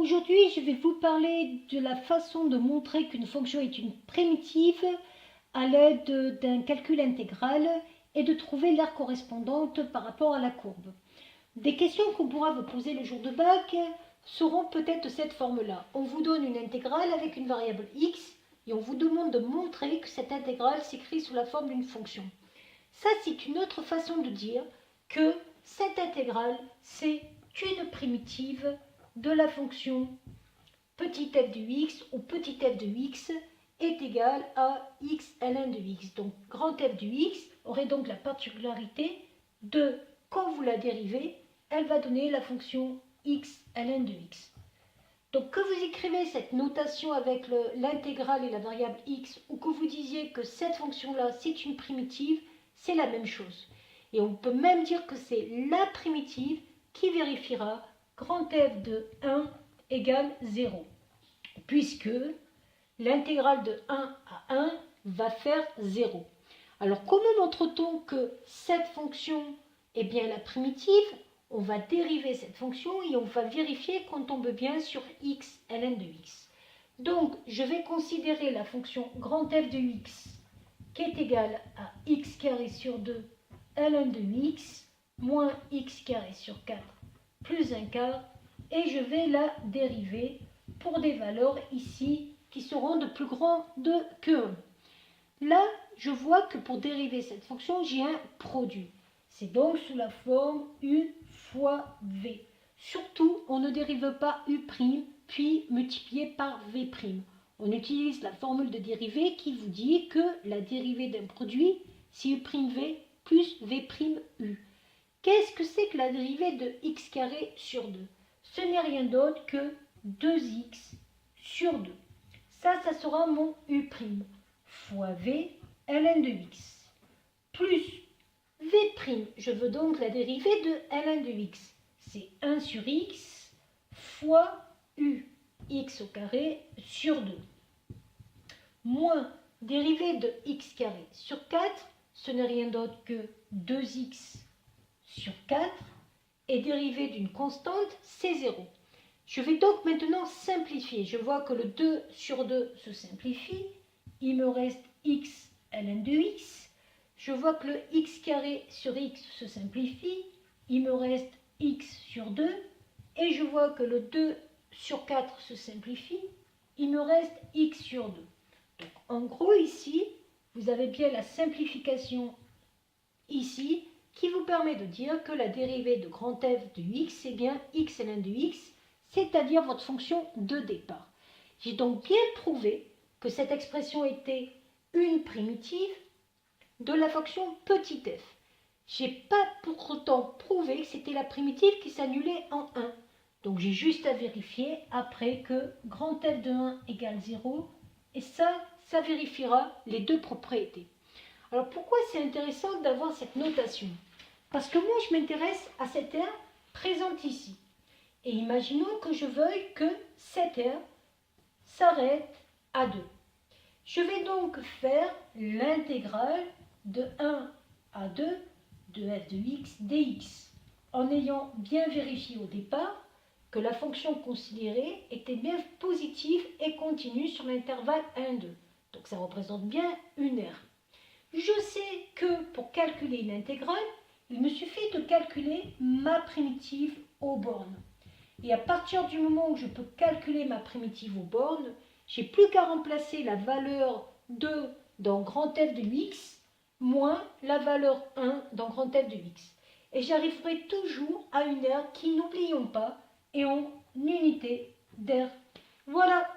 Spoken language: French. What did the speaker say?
Aujourd'hui, je vais vous parler de la façon de montrer qu'une fonction est une primitive à l'aide d'un calcul intégral et de trouver l'aire correspondante par rapport à la courbe. Des questions qu'on pourra vous poser le jour de bac seront peut-être de cette forme-là. On vous donne une intégrale avec une variable x et on vous demande de montrer que cette intégrale s'écrit sous la forme d'une fonction. Ça, c'est une autre façon de dire que cette intégrale, c'est une primitive de la fonction petit f de x ou petit f de x est égal à x ln de x. Donc grand f de x aurait donc la particularité de, quand vous la dérivez, elle va donner la fonction x ln de x. Donc que vous écrivez cette notation avec l'intégrale et la variable x, ou que vous disiez que cette fonction-là c'est une primitive, c'est la même chose. Et on peut même dire que c'est la primitive qui vérifiera grand f de 1 égale 0, puisque l'intégrale de 1 à 1 va faire 0. Alors comment montre-t-on que cette fonction est bien la primitive? On va dériver cette fonction et on va vérifier qu'on tombe bien sur x ln de x. Donc je vais considérer la fonction grand f de x qui est égale à x carré sur 2 ln de x moins x carré sur 4 plus un quart, et je vais la dériver pour des valeurs ici qui seront de plus grand que 1. Là, je vois que pour dériver cette fonction, j'ai un produit. C'est donc sous la forme u fois v. Surtout, on ne dérive pas u' puis multiplié par v'. On utilise la formule de dérivée qui vous dit que la dérivée d'un produit, c'est u'v plus v'u. Qu'est-ce que c'est que la dérivée de x carré sur 2? Ce n'est rien d'autre que 2x sur 2. Ça sera mon u' fois v ln de x plus v'. Je veux donc la dérivée de ln de x. C'est 1 sur x fois u, x au carré sur 2. Moins dérivée de x carré sur 4, ce n'est rien d'autre que 2x sur 4, et dérivée d'une constante, c'est 0. Je vais donc maintenant simplifier. Je vois que le 2 sur 2 se simplifie. Il me reste x ln de x. Je vois que le x carré sur x se simplifie. Il me reste x sur 2. Et je vois que le 2 sur 4 se simplifie. Il me reste x sur 2. Donc en gros ici, vous avez bien la simplification ici qui vous permet de dire que la dérivée de grand f de x, c'est bien x ln de x, c'est-à-dire votre fonction de départ. J'ai donc bien prouvé que cette expression était une primitive de la fonction petit f. Je n'ai pas pour autant prouvé que c'était la primitive qui s'annulait en 1. Donc j'ai juste à vérifier après que grand f de 1 égale 0, et ça vérifiera les deux propriétés. Alors pourquoi c'est intéressant d'avoir cette notation? Parce que moi je m'intéresse à cette aire présente ici. Et imaginons que je veuille que cette aire s'arrête à 2. Je vais donc faire l'intégrale de 1 à 2 de f de x dx, en ayant bien vérifié au départ que la fonction considérée était bien positive et continue sur l'intervalle 1,2. Donc ça représente bien une aire. Je sais que pour calculer une intégrale, il me suffit de calculer ma primitive aux bornes. Et à partir du moment où je peux calculer ma primitive aux bornes, j'ai plus qu'à remplacer la valeur 2 dans grand f de x moins la valeur 1 dans grand f de x. Et j'arriverai toujours à une aire qui, n'oublions pas, est en unité d'aire. Voilà.